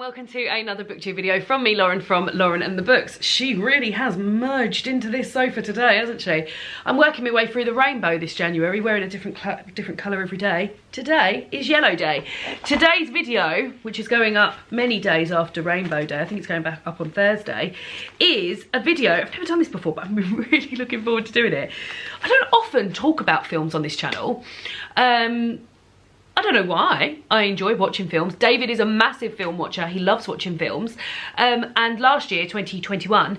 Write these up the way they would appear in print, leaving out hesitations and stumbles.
and welcome to another booktube video from me, Lauren, from Lauren and the Books. She really has merged into this sofa today, hasn't she? I'm working my way through the rainbow this January, wearing a different colour every day. Today is Yellow Day. Today's video, which is going up many days after Rainbow Day, I think it's going back up on Thursday, is a video. I've never done this before, but I'm really looking forward to doing it. I don't often talk about films on this channel. I don't know why. I enjoy watching films. David is a massive film watcher. He loves watching films. And last year, 2021,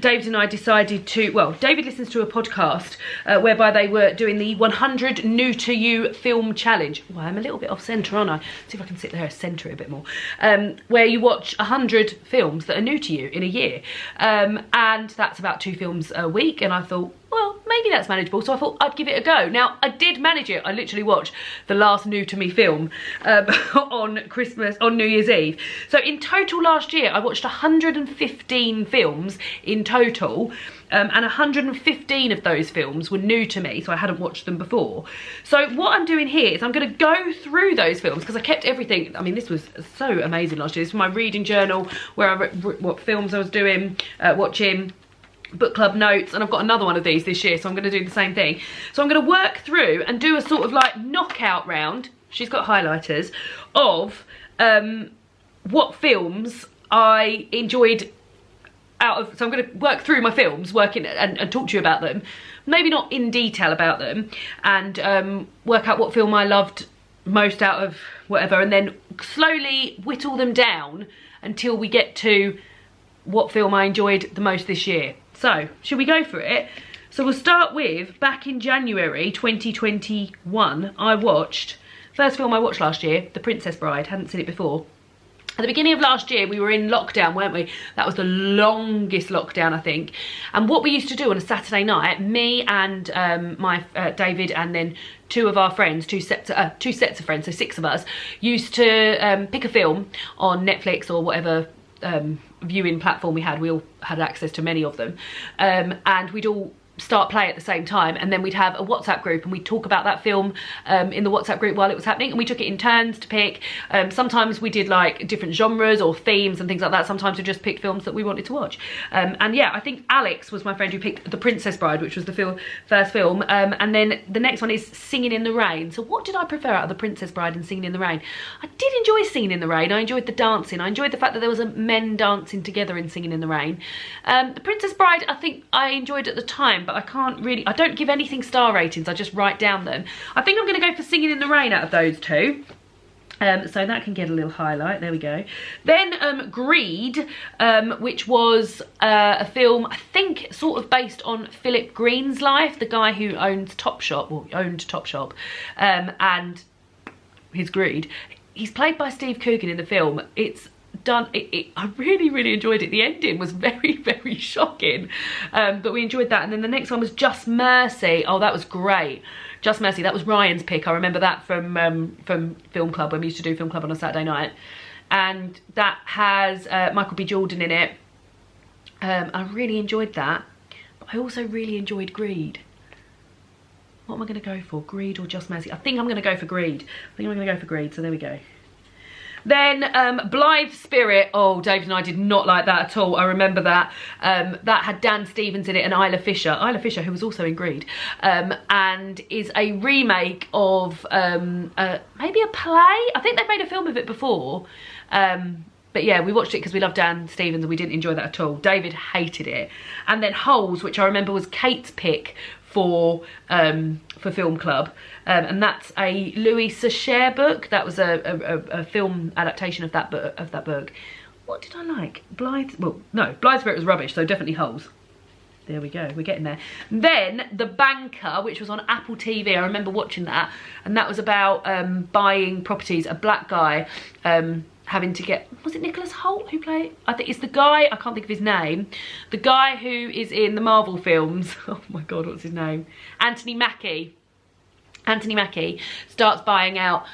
David and I decided to, well, David listens to a podcast whereby they were doing the 100 New to You Film Challenge. Well, I'm a little bit off centre, aren't I? See if I can sit there and centre it a bit more. Where you watch 100 films that are new to you in a year. And that's about 2 films a week. And I thought, well, maybe that's manageable, so I thought I'd give it a go. Now, I did manage it. I literally watched the last new to me film on New Year's Eve. So in total last year, I watched 115 films in total, and 115 of those films were new to me, so I hadn't watched them before. So what I'm doing here is I'm going to go through those films, because I kept everything. I mean, this was so amazing last year. This was my reading journal, where I wrote what films I was doing, watching, book club notes, and I've got another one of these this year, so I'm going to do the same thing. So I'm going to work through and do a sort of like knockout round, she's got highlighters, of what films I enjoyed out of, so I'm going to work through my films, and talk to you about them, maybe not in detail about them, and work out what film I loved most out of whatever, and then slowly whittle them down until we get to what film I enjoyed the most this year. So, should we go for it? So we'll start with, back in January 2021, first film I watched last year, The Princess Bride. Hadn't seen it before. At the beginning of last year, we were in lockdown, weren't we? That was the longest lockdown, I think. And what we used to do on a Saturday night, me and David, and then 2 of our friends, two sets of friends, so 6 of us, used to pick a film on Netflix or whatever viewing platform we had. We all had access to many of them, and we'd all start play at the same time, and then we'd have a WhatsApp group and we'd talk about that film in the WhatsApp group while it was happening, and we took it in turns to pick. Sometimes we did like different genres or themes and things like that. Sometimes we just picked films that we wanted to watch, and yeah, I think Alex was my friend who picked The Princess Bride, which was the first film, and then the next one is Singing in the Rain. So what did I prefer out of The Princess Bride and Singing in the Rain? I did enjoy Singing in the Rain. I enjoyed the dancing. I enjoyed the fact that there was men dancing together in Singing in the Rain. The Princess Bride, I think I enjoyed at the time, but I don't give anything star ratings, I just write down them. I think I'm going to go for Singing in the Rain out of those 2. So that can get a little highlight, there we go. Then Greed, which was a film, I think, sort of based on Philip Green's life, the guy who owned Topshop, and his greed. He's played by Steve Coogan in the film. It's done, I really enjoyed it. The ending was very, very shocking, but we enjoyed that. And then the next one was Just Mercy. Oh, that was great. Just Mercy, that was Ryan's pick. I remember that from Film Club, when we used to do Film Club on a Saturday night, and that has Michael B. Jordan in it. I really enjoyed that, but I also really enjoyed Greed. What am I going to go for, Greed or Just Mercy? I think I'm going to go for Greed. So there we go. Then Blithe Spirit. Oh, David and I did not like that at all. I remember that. That had Dan Stevens in it and Isla Fisher, who was also in Greed, and is a remake of maybe a play. I think they've made a film of it before. But yeah, we watched it because we love Dan Stevens and we didn't enjoy that at all. David hated it. And then Holes, which I remember was Kate's pick for Film Club, and that's a Louis Sachar book. That was a film adaptation of that book. What did I like? Blithe Spirit was rubbish, so definitely Holes. There we go, we're getting there. Then The Banker, which was on Apple TV. I remember watching that, and that was about buying properties. A black guy having to get, was it Nicholas Hoult who played? I think it's the guy, I can't think of his name. The guy who is in the Marvel films. Oh my God, what's his name? Anthony Mackie. Anthony Mackie starts buying out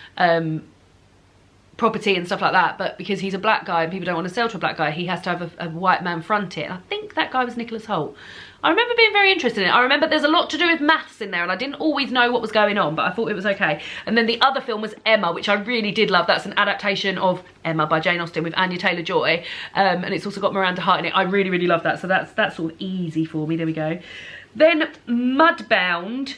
property and stuff like that, but because he's a black guy and people don't want to sell to a black guy, he has to have a white man front it. And I think think that guy was Nicholas Hoult. I remember being very interested in it. I remember there's a lot to do with maths in there and I didn't always know what was going on, but I thought it was okay. And then the other film was Emma, which I really did love. That's an adaptation of Emma by Jane Austen with Anya Taylor-Joy. And it's also got Miranda Hart in it. I really, really love that. So that's sort of easy for me. There we go. Then Mudbound.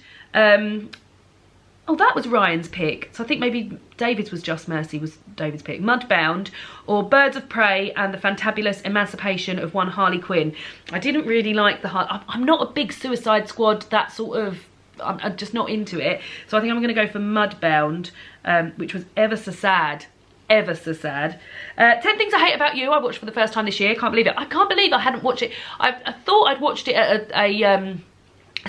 Oh, that was Ryan's pick. So I think maybe David's was Just Mercy was David's pick. Mudbound or Birds of Prey and the Fantabulous Emancipation of one Harley Quinn. I didn't really like the I'm not a big Suicide Squad, that sort of, I'm just not into it. So I think I'm going to go for Mudbound, which was ever so sad. Ever so sad. 10 Things I Hate About You, I watched for the first time this year. Can't believe it. I can't believe I hadn't watched it. I thought I'd watched it at a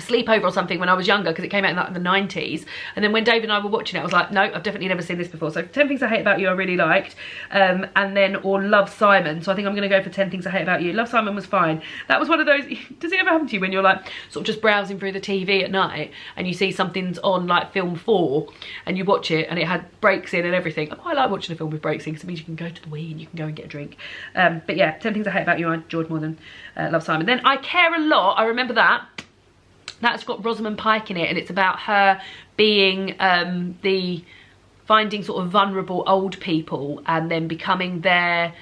sleepover or something when I was younger because it came out in the 90s, and then when David and I were watching it I was like, no, I've definitely never seen this before. So 10 Things I Hate About You I really liked, and then or Love, Simon. So I think I'm going to go for 10 Things I Hate About You. Love, Simon was fine. That was one of those, does it ever happen to you when you're like sort of just browsing through the TV at night and you see something's on like film 4 and you watch it and it had breaks in and everything? I quite like watching a film with breaks in because it means you can go to the wee and you can go and get a drink. But yeah, 10 Things I Hate About You I enjoyed more than Love, Simon. Then I Care a Lot, I remember that. That's got Rosamund Pike in it, and it's about her being finding sort of vulnerable old people and then becoming their,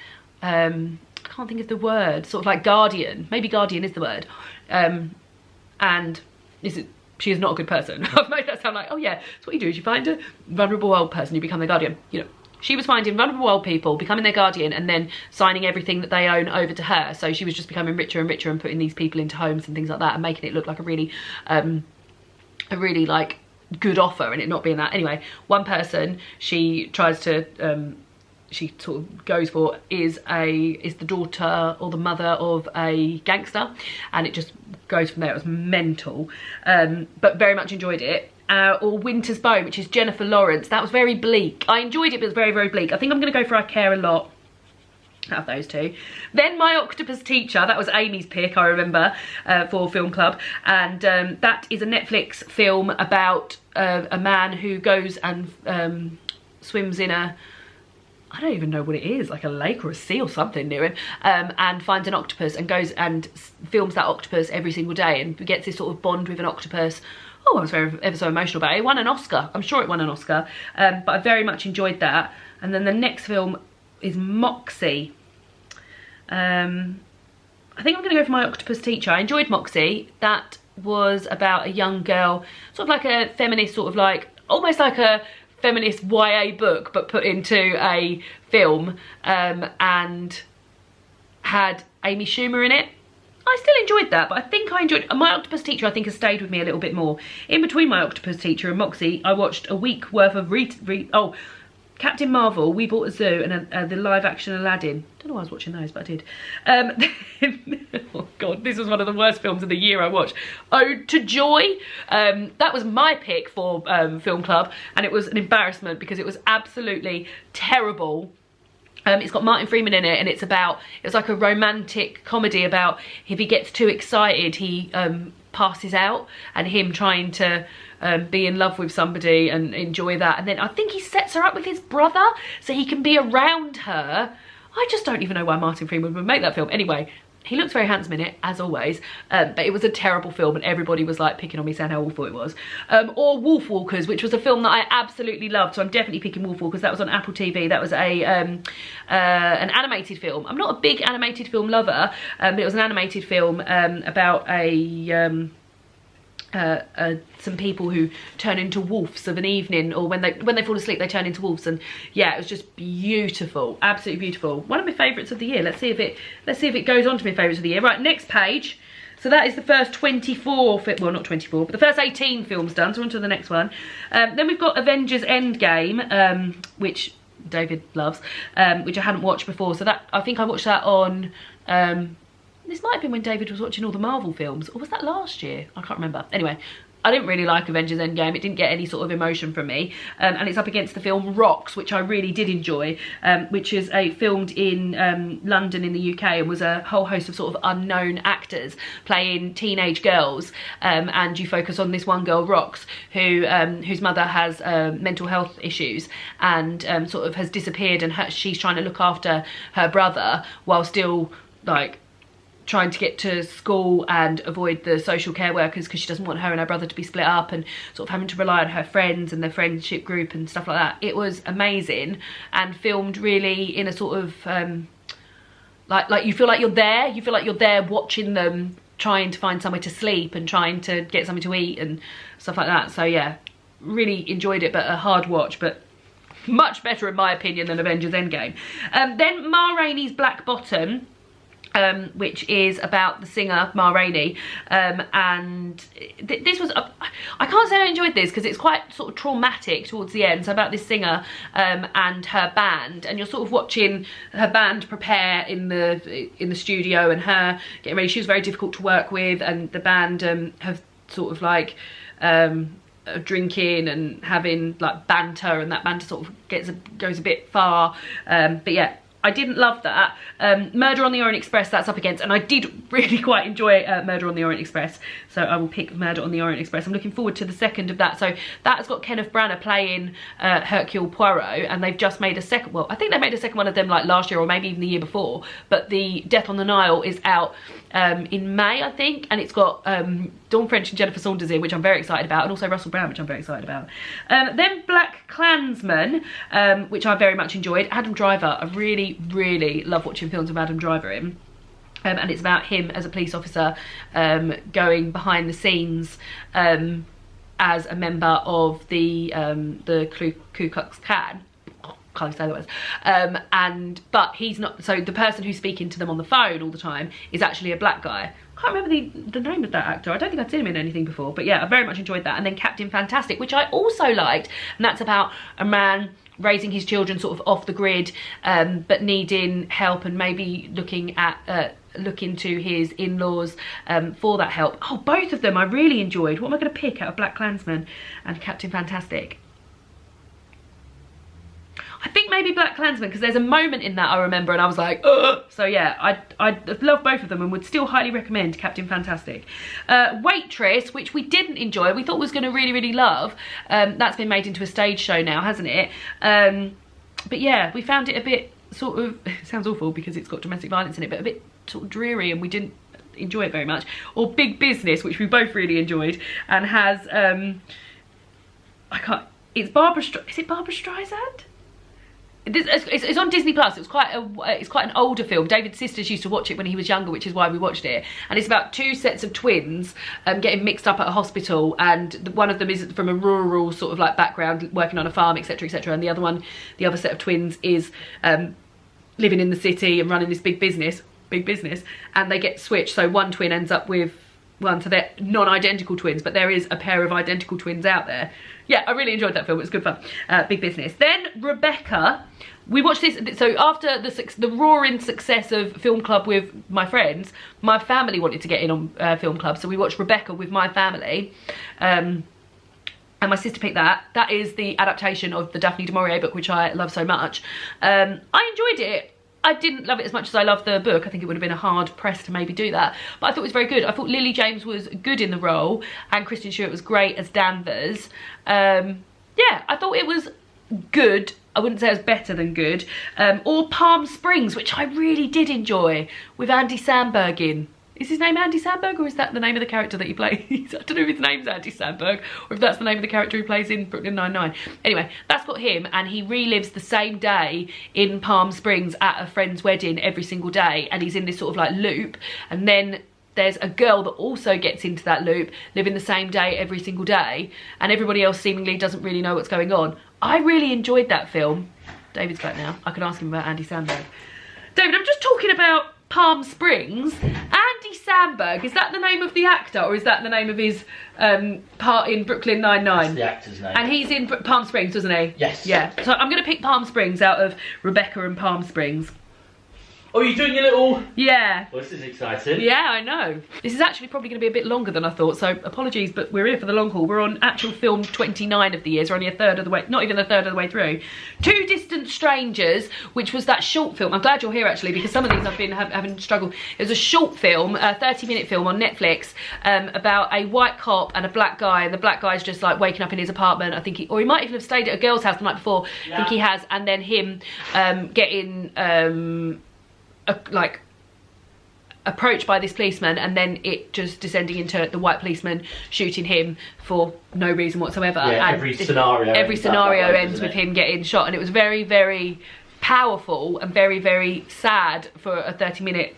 I can't think of the word, sort of like guardian. Maybe guardian is the word. And she is not a good person. I've made that sound like, oh yeah, that's what you do is you find a vulnerable old person, you become their guardian. You know, she was finding vulnerable old people, becoming their guardian, and then signing everything that they own over to her. So she was just becoming richer and richer and putting these people into homes and things like that and making it look like a really like good offer, and it not being that. Anyway, one person she tries to she sort of goes for is the daughter or the mother of a gangster, and it just goes from there. It was mental, but very much enjoyed it. Or Winter's Bone, which is Jennifer Lawrence. That was very bleak. I enjoyed it, but it was very, very bleak. I think I'm going to go for I Care a Lot out of those two. Then My Octopus Teacher, that was Amy's pick, I remember, for Film Club. And that is a Netflix film about a man who goes and swims in a, I don't even know what it is, like a lake or a sea or something near him, and finds an octopus and goes and films that octopus every single day and gets this sort of bond with an octopus. Oh, I was ever so emotional about it. It won an Oscar. I'm sure it won an Oscar. But I very much enjoyed that. And then the next film is Moxie. I think I'm going to go for My Octopus Teacher. I enjoyed Moxie. That was about a young girl, sort of like a feminist, sort of like, almost like a feminist YA book, but put into a film, and had Amy Schumer in it. I still enjoyed that, but I think I enjoyed My Octopus Teacher. I think has stayed with me a little bit more. In between My Octopus Teacher and Moxie, I watched a week worth of Captain Marvel, We Bought a Zoo, and the live action Aladdin. Don't know why I was watching those, but I did. Oh god, this was one of the worst films of the year I watched. Ode to Joy. That was my pick for Film Club, and it was an embarrassment because it was absolutely terrible. It's got Martin Freeman in it, and it's like a romantic comedy about if he gets too excited, he passes out, and him trying to be in love with somebody and enjoy that. And then I think he sets her up with his brother so he can be around her. I just don't even know why Martin Freeman would make that film. Anyway, he looks very handsome in it, as always, but it was a terrible film and everybody was like picking on me saying how awful it was. Or Wolfwalkers, which was a film that I absolutely loved, so I'm definitely picking Wolfwalkers. That was on Apple TV. That was an animated film. I'm not a big animated film lover, but it was an animated film about some people who turn into wolves of an evening, or when they fall asleep they turn into wolves, and yeah, it was just beautiful, absolutely beautiful. One of my favourites of the year. Let's see if it goes on to my favourites of the year. Right, next page. So that is the first 24, well not 24, but the first 18 films done, so on to the next one. Then we've got Avengers Endgame, which David loves, which I hadn't watched before, so that, I think I watched that on, this might have been when David was watching all the Marvel films, or was that last year? I can't remember. Anyway, I didn't really like Avengers Endgame. It didn't get any sort of emotion from me. And it's up against the film Rocks, which I really did enjoy, which is filmed in London in the UK, and was a whole host of sort of unknown actors playing teenage girls. And you focus on this one girl, Rocks, whose mother has mental health issues and sort of has disappeared, and she's trying to look after her brother while still, like, trying to get to school and avoid the social care workers because she doesn't want her and her brother to be split up, and sort of having to rely on her friends and their friendship group and stuff like that. It was amazing and filmed really in a sort of like you feel like you're there watching them trying to find somewhere to sleep and trying to get something to eat and stuff like that. So yeah, really enjoyed it, but a hard watch, but much better in my opinion than Avengers Endgame. Then Ma Rainey's Black Bottom, which is about the singer Ma Rainey, and this was I can't say I enjoyed this because it's quite sort of traumatic towards the end. So about this singer and her band, and you're sort of watching her band prepare in the studio and her getting ready. She was very difficult to work with, and the band have sort of like drinking and having like banter, and that banter sort of goes a bit far, but yeah, I didn't love that. Murder on the Orient Express, that's up against, and I did really quite enjoy Murder on the Orient Express, so I will pick Murder on the Orient Express. I'm looking forward to the second of that. So that has got Kenneth Branagh playing Hercule Poirot, and they've just made a second, well, I think they made a second one of them like last year or maybe even the year before, but the Death on the Nile is out in May, I think, and it's got Dawn French and Jennifer Saunders in, which I'm very excited about, and also Russell Brand, which I'm very excited about. Then BlackKklansman, which I very much enjoyed. Adam Driver, I really love watching films with Adam Driver in. And it's about him as a police officer going behind the scenes as a member of the Ku Klux Klan. Can't say the words. But he's not, so the person who's speaking to them on the phone all the time is actually a black guy. I can't remember the name of that actor. I don't think I've seen him in anything before, but yeah, I very much enjoyed that. And then Captain Fantastic, which I also liked, and that's about a man raising his children sort of off the grid, but needing help, and maybe looking to his in-laws for that help. Oh, both of them I really enjoyed. What am I going to pick out of BlackKklansman and Captain Fantastic? I think maybe BlackKklansman, because there's a moment in that I remember and I was like, ugh! So yeah, I love both of them and would still highly recommend Captain Fantastic. Waitress, which we didn't enjoy, we thought was going to really love. That's been made into a stage show now, hasn't it? But yeah, we found it a bit sort of, it sounds awful because it's got domestic violence in it, but a bit sort of dreary, and we didn't enjoy it very much. Or Big Business, which we both really enjoyed, and has, it's Barbara, is it Barbara Streisand? It's on Disney Plus. It's quite an older film. David's sisters used to watch it when he was younger, which is why we watched it. And it's about two sets of twins getting mixed up at a hospital, and one of them is from a rural sort of like background, working on a farm, etc, etc, and the other set of twins is living in the city and running this big business, and they get switched. So one twin ends up with one, so they're non-identical twins, but there is a pair of identical twins out there. Yeah, I really enjoyed that film. It was good fun. Big Business. Then Rebecca. We watched this, so after the roaring success of Film Club with my friends, my family wanted to get in on Film Club, so we watched Rebecca with my family. And my sister picked that. That is the adaptation of the Daphne du Maurier book, which I love so much. I enjoyed it. I didn't love it as much as I loved the book. I think it would have been a hard press to maybe do that, but I thought it was very good. I thought Lily James was good in the role, and Kristen Stewart was great as Danvers. Yeah, I thought it was good. I wouldn't say it was better than good. Or Palm Springs, which I really did enjoy, with Andy Samberg in. Is his name Andy Samberg, or is that the name of the character that he plays? I don't know if his name's Andy Samberg or if that's the name of the character he plays in Brooklyn Nine-Nine. Anyway, that's got him, and he relives the same day in Palm Springs at a friend's wedding every single day, and he's in this sort of like loop, and then there's a girl that also gets into that loop, living the same day every single day, and everybody else seemingly doesn't really know what's going on. I really enjoyed that film. David's back now. I can ask him about Andy Samberg. David, I'm just talking about Palm Springs. Andy Samberg, is that the name of the actor, or is that the name of his part in Brooklyn Nine-Nine? That's the actor's name. And he's in Palm Springs, doesn't he? Yes. Yeah. So I'm going to pick Palm Springs out of Rebecca and Palm Springs. Oh, you're doing your little... Yeah. Well, this is exciting. Yeah, I know. This is actually probably going to be a bit longer than I thought, so apologies, but we're here for the long haul. We're on actual film 29 of the year, so we're only a third of the way, not even a third of the way through. Two Distant Strangers, which was that short film. I'm glad you're here, actually, because some of these I've been having struggle. It was a short film, a 30-minute film on Netflix, about a white cop and a black guy, and the black guy's just like waking up in his apartment, I think or he might even have stayed at a girl's house the night before, yeah. I think he has, and then him getting... approached by this policeman, and then it just descending into the white policeman shooting him for no reason whatsoever. Yeah, and every scenario ends with him getting shot, and it was very, very powerful and very, very sad for a 30-minute.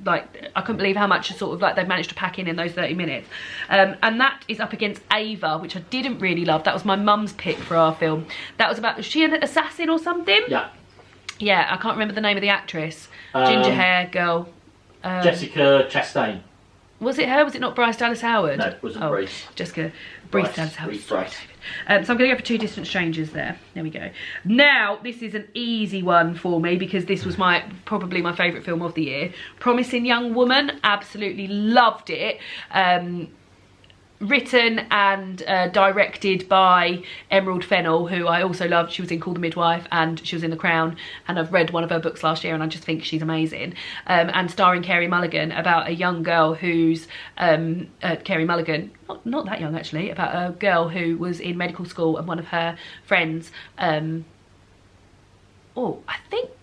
Like, I couldn't believe how much sort of like they've managed to pack in those 30 minutes. And that is up against Ava, which I didn't really love. That was my mum's pick for our film. That was about, was she an assassin or something? Yeah. Yeah, I can't remember the name of the actress. Ginger hair girl. Jessica Chastain. Was it her? Was it not Bryce Dallas Howard? No, it wasn't Bryce. Jessica Bryce Dallas Howard. Bryce. So I'm going to go for Two Distant Strangers there. There we go. Now, this is an easy one for me because this was probably my favourite film of the year. Promising Young Woman. Absolutely loved it. Written and directed by Emerald Fennell, who I also loved. She was in Call the Midwife and she was in The Crown, and I've read one of her books last year and I just think she's amazing. And starring Carey Mulligan, about a young girl who's Carey Mulligan, not that young actually, about a girl who was in medical school, and one of her friends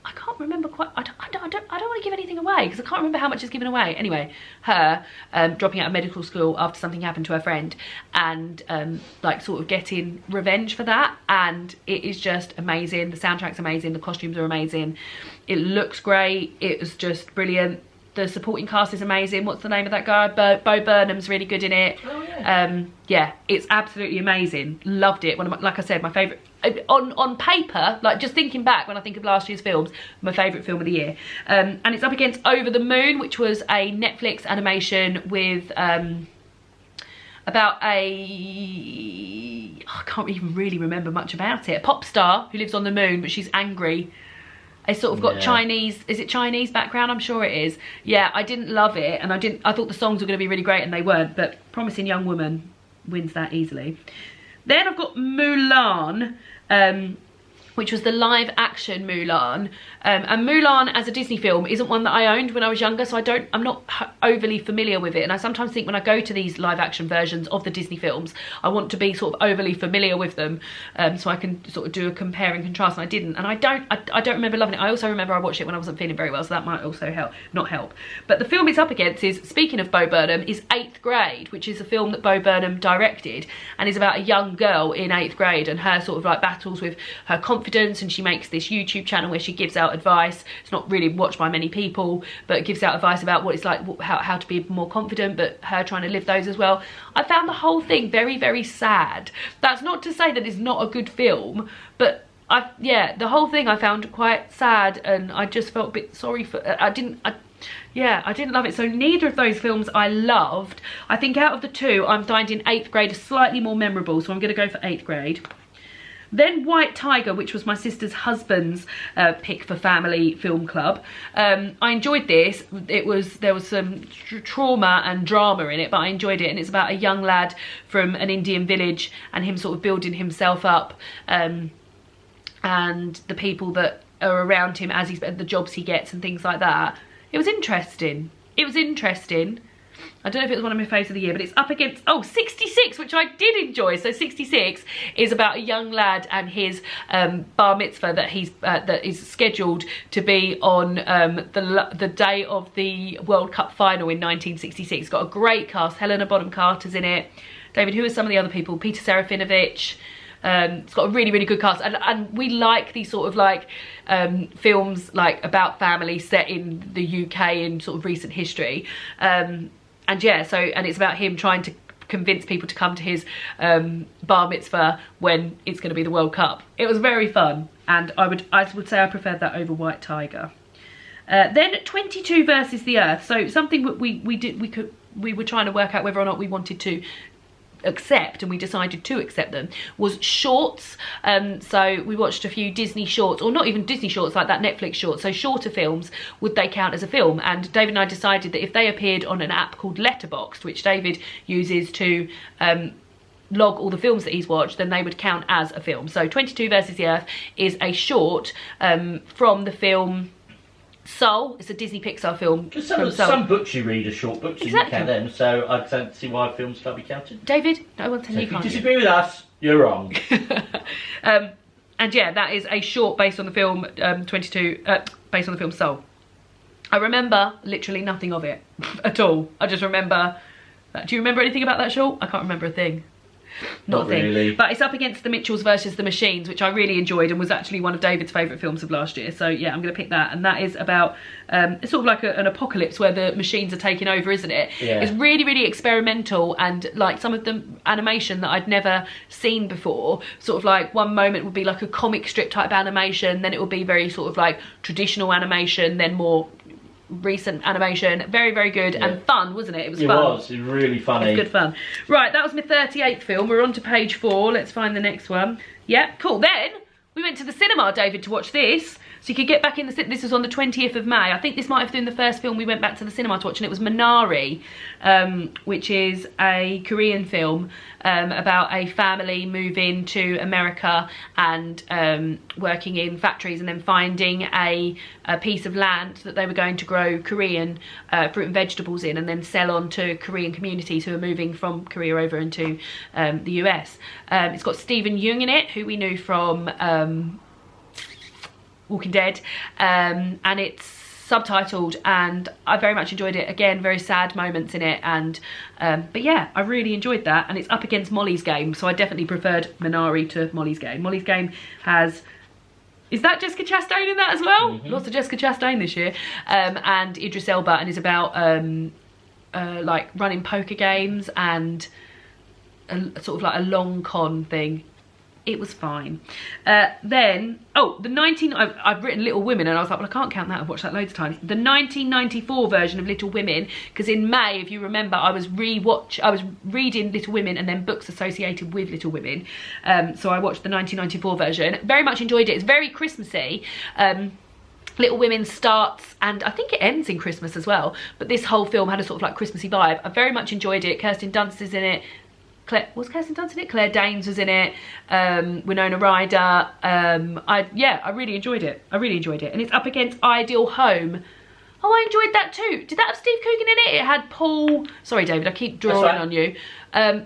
I can't remember quite. I don't want to give anything away because I can't remember how much is given away. Anyway, her dropping out of medical school after something happened to her friend, and like sort of getting revenge for that. And it is just amazing. The soundtrack's amazing. The costumes are amazing. It looks great. It was just brilliant. The supporting cast is amazing. What's the name of that guy? Bo Burnham's really good in it. Oh, yeah. Yeah, it's absolutely amazing. Loved it. One of my, like I said, my favourite. On paper, like just thinking back when I think of last year's films, my favourite film of the year. And it's up against Over the Moon, which was a Netflix animation with about I can't even really remember much about it. A pop star who lives on the moon, but she's angry. I sort of got Chinese, is it Chinese background? I'm sure it is. Yeah, I didn't love it, and I thought the songs were going to be really great, and they weren't, but Promising Young Woman wins that easily. Then I've got Mulan, which was the live action Mulan. And Mulan as a Disney film isn't one that I owned when I was younger, so I'm not overly familiar with it. And I sometimes think when I go to these live action versions of the Disney films, I want to be sort of overly familiar with them, so I can sort of do a compare and contrast, and I didn't. And I don't remember loving it. I also remember I watched it when I wasn't feeling very well, so that might also not help. But the film it's up against is, speaking of Bo Burnham, is 8th Grade, which is a film that Bo Burnham directed, and is about a young girl in 8th grade and her sort of like battles with her confidence. And she makes this YouTube channel where she gives out advice. It's not really watched by many people, but it gives out advice about what it's like, how to be more confident, but her trying to live those as well. I found the whole thing very, very sad. That's not to say that it's not a good film, but the whole thing I found quite sad, and I just felt a bit sorry for. I didn't love it. So neither of those films I loved. I think out of the two, I'm finding 8th Grade slightly more memorable, so I'm going to go for 8th Grade. Then White Tiger, which was my sister's husband's pick for family film club. I enjoyed this. There was some trauma and drama in it, but I enjoyed it. And it's about a young lad from an Indian village and him sort of building himself up, and the people that are around him as the jobs he gets and things like that. It was interesting. I don't know if it was one of my favourites of the year, but it's up against 66, which I did enjoy. So 66 is about a young lad and his bar mitzvah that is scheduled to be on the day of the World Cup final in 1966. It's got a great cast. Helena Bonham Carter's in it. David, who are some of the other people? Peter Serafinovich. It's got a really, really good cast, and we like these sort of like films like about family set in the UK in sort of recent history. And yeah, and it's about him trying to convince people to come to his bar mitzvah when it's going to be the World Cup. It was very fun, and I would say I preferred that over White Tiger. Then 22 versus the Earth. So something that we were trying to work out whether or not we wanted to accept, and we decided to accept them, was shorts. So we watched a few Disney shorts, or not even Disney shorts, like that Netflix short, so shorter films, would they count as a film? And David and I decided that if they appeared on an app called Letterboxd, which David uses to log all the films that he's watched, then they would count as a film. So 22 versus the Earth is a short from the film Soul. It's a Disney Pixar film. Some books you read are short books, so exactly. You count them, so I don't see why films can't be counted. David, no one tells you can't. If you disagree with us, you're wrong. And yeah, that is a short based on the film 22, based on the film Soul. I remember literally nothing of it at all. I just remember that. Do you remember anything about that short? I can't remember a thing. Not a thing. Really. But it's up against The Mitchells versus the Machines, which I really enjoyed and was actually one of David's favourite films of last year. So yeah, I'm going to pick that. And that is about, it's sort of like an apocalypse where the machines are taking over, isn't it? Yeah. It's really, really experimental, and like some of the animation that I'd never seen before. Sort of like one moment would be like a comic strip type animation, then it would be very sort of like traditional animation, then more recent animation. Very, very good and fun, wasn't it? It was fun. It was really funny. It was good fun. Right, that was my 38th film. We're on to page 4. Let's find the next one. Yeah, cool. Then we went to the cinema, David, to watch this. So you could get back in the... This was on the 20th of May. I think this might have been the first film we went back to the cinema to watch, and it was Minari, which is a Korean film about a family moving to America and working in factories, and then finding a piece of land that they were going to grow Korean fruit and vegetables in, and then sell on to Korean communities who are moving from Korea over into the US. It's got Stephen Yeun in it, who we knew from... Walking Dead, and it's subtitled, and I very much enjoyed it. Again, very sad moments in it, and but yeah, I really enjoyed that. And it's up against Molly's Game, so I definitely preferred Minari to Molly's Game. Molly's Game has... Is that Jessica Chastain in that as well? Lots of Jessica Chastain this year, and Idris Elba, and is about like running poker games and sort of like a long con thing. It was fine. Then, I've written Little Women, and I was like, well, I can't count that. I've watched that loads of times. The 1994 version of Little Women, because in May, if you remember, I was reading Little Women and then books associated with Little Women. So I watched the 1994 version. Very much enjoyed it. It's very Christmassy. Little Women starts, and I think it ends in Christmas as well. But this whole film had a sort of like Christmassy vibe. I very much enjoyed it. Kirsten Dunst is in it. Was Kirsten Dunst in it? Claire Danes was in it. Winona Ryder. I really enjoyed it. I really enjoyed it. And it's up against Ideal Home. Oh, I enjoyed that too. Did that have Steve Coogan in it? It had Paul... Sorry, David, I keep drawing on you.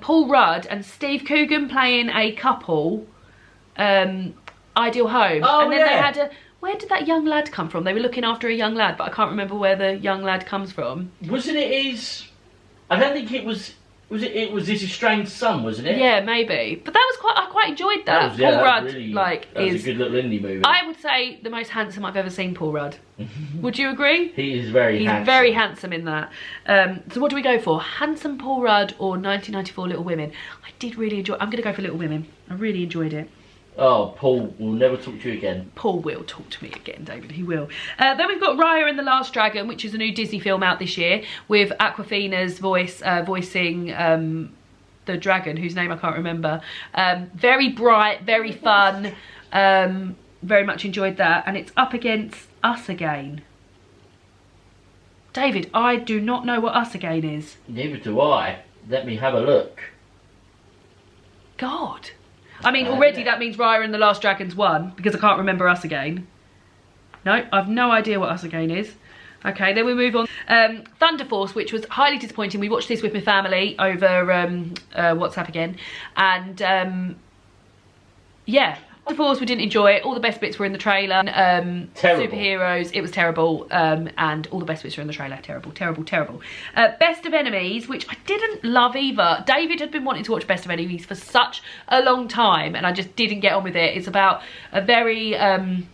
Paul Rudd and Steve Coogan playing a couple. Ideal Home. Oh, and then they had a... Where did that young lad come from? They were looking after a young lad, but I can't remember where the young lad comes from. Wasn't it his... I don't think it was... It was his estranged son, wasn't it? Yeah, maybe. But that was I quite enjoyed that. Paul Rudd, really, that was a good little indie movie. I would say the most handsome I've ever seen Paul Rudd. Would you agree? He is very handsome. He's very handsome in that. So what do we go for? Handsome Paul Rudd or 1994 Little Women? I did really enjoy... I'm going to go for Little Women. I really enjoyed it. Oh, Paul will never talk to you again. Paul will talk to me again, David, he will. Then we've got Raya and the Last Dragon, which is a new Disney film out this year, with Awkwafina's voice voicing the dragon, whose name I can't remember. Very bright, very fun, very much enjoyed that. And it's up against Us Again. David, I do not know what Us Again is. Neither do I. Let me have a look. God. I mean, already that means Raya and the Last Dragon's won, because I can't remember Us Again. No, I've no idea what Us Again is. Okay, then we move on. Thunderforce, which was highly disappointing. We watched this with my family over WhatsApp again. And, yeah, Thunderforce, we didn't enjoy it. All the best bits were in the trailer. Terrible. Superheroes, it was terrible. And all the best bits were in the trailer. Terrible, terrible, terrible. Best of Enemies, which I didn't love either. David had been wanting to watch Best of Enemies for such a long time, and I just didn't get on with it. It's about a very... a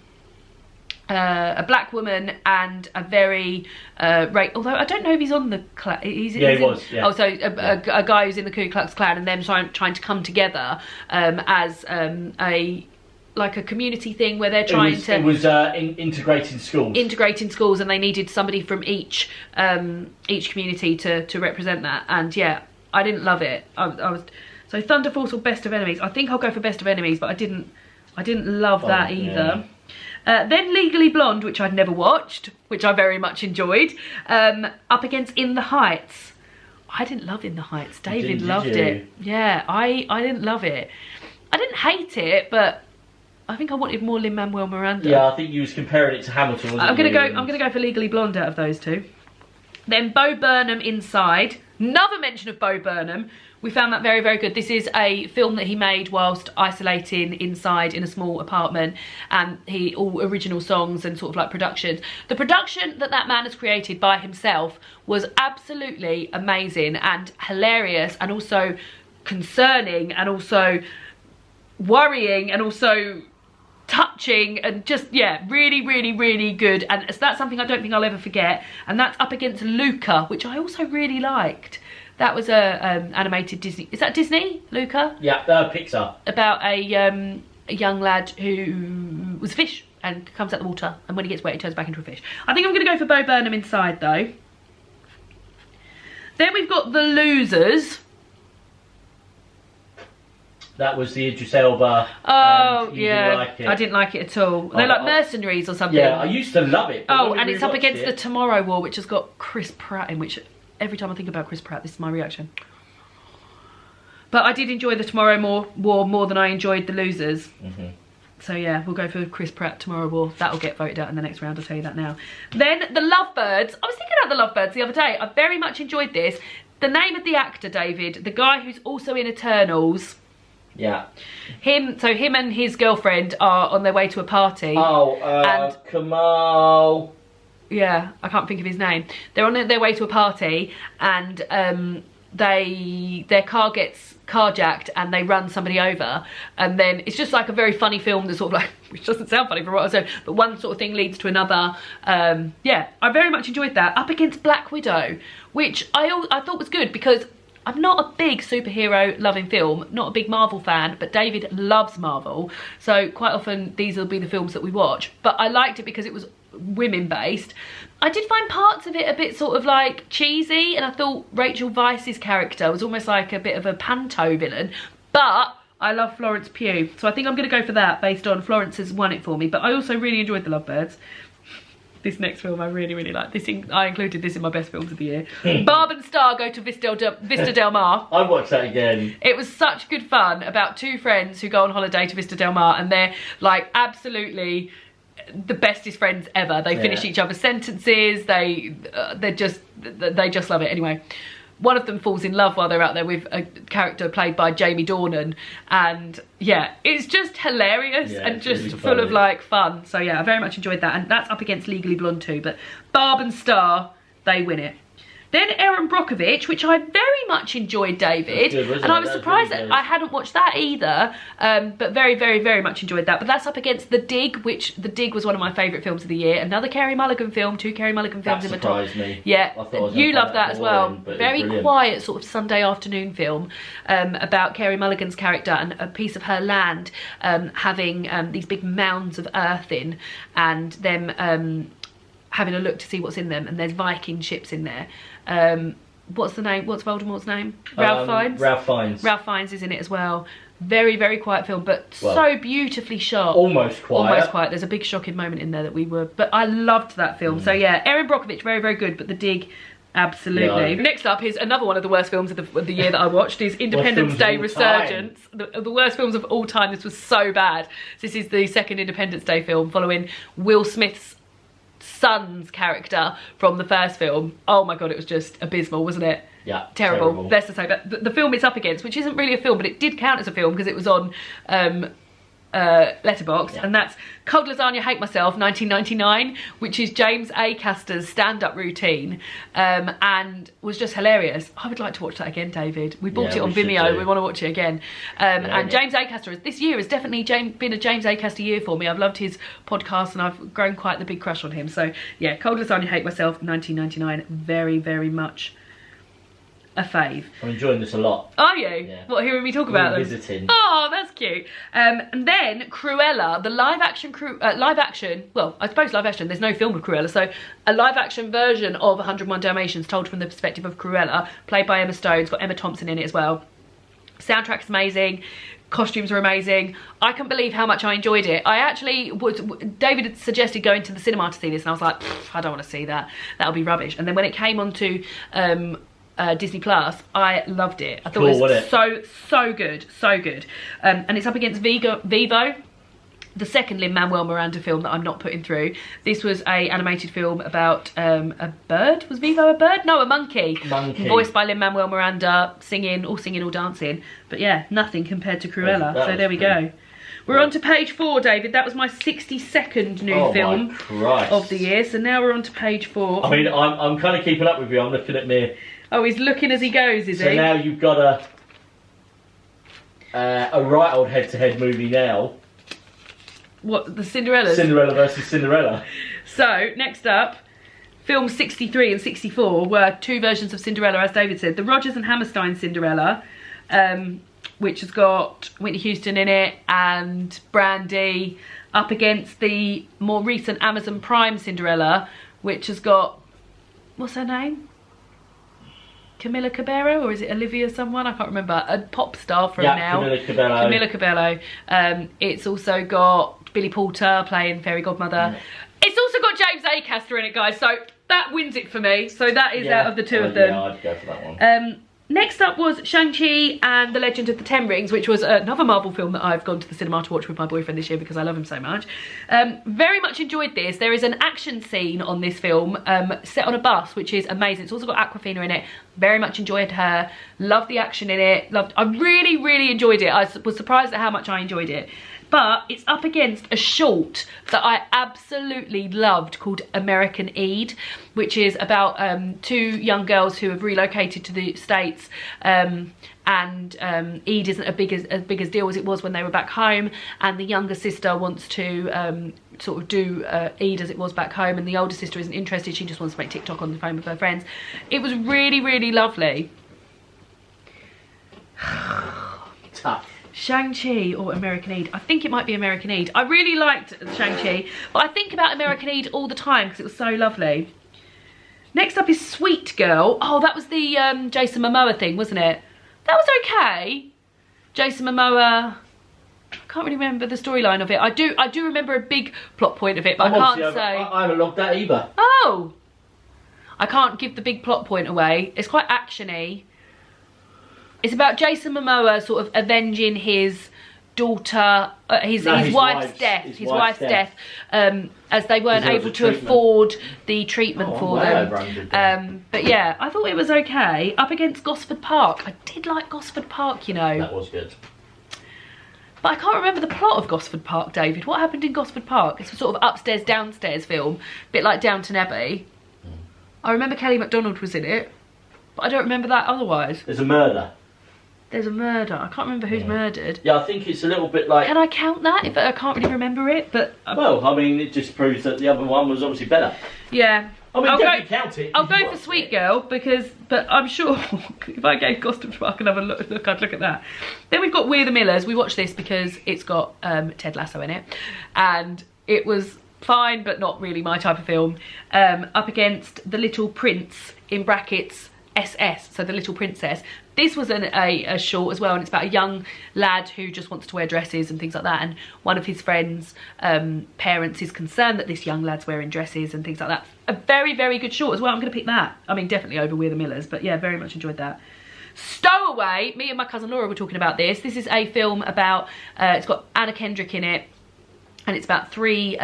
black woman and a very although I don't know if he's on the he was. Yeah. Oh, so a guy who's in the Ku Klux Klan, and them trying to come together as a community thing where they're trying to... It was integrating schools. Integrating schools, and they needed somebody from each community to represent that. And yeah, I didn't love it. I was so Thunderforce or Best of Enemies. I think I'll go for Best of Enemies, but I didn't love that either. Yeah. Then Legally Blonde, which I'd never watched, which I very much enjoyed. Up against In the Heights. I didn't love In the Heights. David loved it. Yeah, I didn't love it. I didn't hate it, but I think I wanted more Lin-Manuel Miranda. Yeah, I think you was comparing it to Hamilton, wasn't you? I'm gonna go for Legally Blonde out of those two. Then Bo Burnham Inside. Another mention of Bo Burnham, we found that very, very good. This is a film that he made whilst isolating inside in a small apartment, and all original songs and sort of like productions. The production that man has created by himself was absolutely amazing and hilarious, and also concerning, and also worrying, and also touching, and just, yeah, really, really, really good. And that's something I don't think I'll ever forget. And that's up against Luca, which I also really liked. That was a animated Disney. Is that Disney, Luca? Yeah, Pixar. About a young lad who was a fish and comes out the water, and when he gets wet, he turns back into a fish. I think I'm going to go for Bo Burnham Inside, though. Then we've got The Losers. That was the Idris Elba. Oh, yeah. Like it. I didn't like it at all. They're like mercenaries or something. Yeah, I used to love it. Oh, and it's up against The Tomorrow War, which has got Chris Pratt in, which every time I think about Chris Pratt, this is my reaction. But I did enjoy The Tomorrow War more than I enjoyed The Losers. So yeah, we'll go for Chris Pratt, Tomorrow War. That'll get voted out in the next round, I'll tell you that now. Then The Lovebirds. I was thinking about The Lovebirds the other day. I very much enjoyed this. The name of the actor, David, the guy who's also in Eternals. Yeah. Him and his girlfriend are on their way to a party. Oh, Kamal. Yeah, I can't think of his name. They're on their way to a party, and their car gets carjacked, and they run somebody over, and then it's just like a very funny film that sort of like, which doesn't sound funny for what I said, but one sort of thing leads to another. Yeah, I very much enjoyed that. Up against Black Widow, which I thought was good, because I'm not a big superhero loving film, not a big Marvel fan, but David loves Marvel, so quite often these will be the films that we watch. But I liked it because it was women based. I did find parts of it a bit sort of like cheesy, and I thought Rachel Weisz's character was almost like a bit of a panto villain, but I love Florence Pugh, so I think I'm going to go for that based on Florence has won it for me. But I also really enjoyed The Lovebirds. This next film I really, really like. I included this in my best films of the year. Barb and Star go to Vista Del Mar. I watched that again. It was such good fun about two friends who go on holiday to Vista Del Mar, and they're like absolutely the bestest friends ever. They finish each other's sentences. They just love it. Anyway, one of them falls in love while they're out there with a character played by Jamie Dornan, and yeah, it's just hilarious and just really full of like fun. So yeah, I very much enjoyed that, and that's up against Legally Blonde too. But Barb and Star, they win it. Then Erin Brockovich, which I very much enjoyed, David. Good, and I was surprised that I hadn't watched that either. But very, very, very much enjoyed that. But that's up against The Dig, which The Dig was one of my favourite films of the year. Another Carey Mulligan film, 2 Carey Mulligan films in my top. That surprised me. Yeah, you love that as well. Very quiet sort of Sunday afternoon film about Carey Mulligan's character and a piece of her land having these big mounds of earth in, and them having a look to see what's in them, and there's Viking ships in there. What's the name? What's Voldemort's name? Ralph Fiennes? Ralph Fiennes. Ralph Fiennes is in it as well. Very, very quiet film, but so beautifully shot. Almost quiet. Almost quiet. There's a big shocking moment in there that we were... But I loved that film. So yeah, Erin Brockovich, very, very good, but The Dig... Absolutely. Yeah. Next up is another one of the worst films of the year that I watched, is Independence Day Resurgence. The worst films of all time. This was so bad. This is the second Independence Day film following Will Smith's son's character from the first film. Oh my god, it was just abysmal, wasn't it? Yeah, terrible. That's to say, but the film it's up against, which isn't really a film, but it did count as a film because it was on Letterboxd, and that's Cold Lasagna Hate Myself 1999, which is James Acaster's stand-up routine, and was just hilarious. I would like to watch that again, David. We bought it on Vimeo. We want to watch it again. And James Acaster, this year has definitely been a James Acaster year for me. I've loved his podcast, and I've grown quite the big crush on him. So yeah, Cold Lasagna Hate Myself 1999, very, very much a fave. I'm enjoying this a lot. Are you? Yeah. What, hearing me talk about them? Visiting. Oh, that's cute. And then Cruella, the live action, well, I suppose live action, there's no film of Cruella, so a live action version of 101 Dalmatians told from the perspective of Cruella, played by Emma Stone. It's got Emma Thompson in it as well. Soundtrack's amazing. Costumes are amazing. I can't believe how much I enjoyed it. I actually David had suggested going to the cinema to see this, and I was like, I don't want to see that. That'll be rubbish. And then when it came onto Disney Plus, I loved it. I thought it was so good, so good. And it's up against Vivo, the second Lin-Manuel Miranda film that I'm not putting through. This was a animated film about a bird. Was Vivo a bird? No, a monkey. Voiced by Lin-Manuel Miranda, singing, all dancing. But yeah, nothing compared to Cruella. So there we go. We're on to page 4, David. That was my 62nd new film of the year. So now we're on to page 4. I mean, I'm kind of keeping up with you. I'm looking at me. Oh, he's looking as he goes, is he? So now you've got a right old head-to-head movie now. What, the Cinderellas? Cinderella versus Cinderella. So, next up, films 63 and 64 were 2 versions of Cinderella, as David said. The Rodgers and Hammerstein Cinderella, which has got Whitney Houston in it and Brandy, up against the more recent Amazon Prime Cinderella, which has got, what's her name? Camila Cabello, or is it Olivia someone? I can't remember. A pop star from now. Camila Cabello. It's also got Billy Porter playing Fairy Godmother. It's also got James Acaster in it, guys, so that wins it for me. So that is out of the 2 of them. Yeah, I'd go for that one. Next up was Shang-Chi and the Legend of the Ten Rings, which was another Marvel film that I've gone to the cinema to watch with my boyfriend this year because I love him so much. Very much enjoyed this. There is an action scene on this film set on a bus, which is amazing. It's also got Awkwafina in it. Very much enjoyed her. Loved the action in it. I really, really enjoyed it. I was surprised at how much I enjoyed it. But it's up against a short that I absolutely loved called American Eid, which is about 2 young girls who have relocated to the States, and Eid isn't as big a deal as it was when they were back home, and the younger sister wants to sort of do Eid as it was back home, and the older sister isn't interested. She just wants to make TikTok on the phone with her friends. It was really, really lovely. Tough. Shang-Chi or American Eid? I think it might be American Eid. I really liked Shang-Chi, but I think about American Eid all the time because it was so lovely. Next up is Sweet Girl. Oh, that was the Jason Momoa thing, wasn't it? That was okay. Jason Momoa. I can't really remember the storyline of it. I do remember a big plot point of it, but I can't say. I haven't logged that either. Oh. I can't give the big plot point away. It's quite action-y. It's about Jason Momoa sort of avenging his daughter, his wife's death, as they weren't able to afford the treatment for them. But yeah, I thought it was okay. Up against Gosford Park. I did like Gosford Park, you know. That was good. But I can't remember the plot of Gosford Park, David. What happened in Gosford Park? It's a sort of upstairs, downstairs film, a bit like Downton Abbey. I remember Kelly MacDonald was in it, but I don't remember that otherwise. There's a murder. There's a murder. I can't remember who's murdered. Yeah, I think it's a little bit like... Can I count that if I can't really remember it? But well, I mean, it just proves that the other one was obviously better. Yeah. I mean, definitely count it. I'll go for Sweet Girl but I'm sure if I gave Gosford Park another look, I'd look at that. Then we've got We're the Millers. We watched this because it's got Ted Lasso in it, and it was fine, but not really my type of film. Up against The Little Prince, in brackets SS, so The Little Princess. This was a short as well, and it's about a young lad who just wants to wear dresses and things like that, and one of his friends' parents is concerned that this young lad's wearing dresses and things like that. A very, very good short as well. I'm going to pick that. I mean, definitely over We're the Millers, but yeah, very much enjoyed that. Stowaway, me and my cousin Laura were talking about this. This is a film about, it's got Anna Kendrick in it, and it's about 3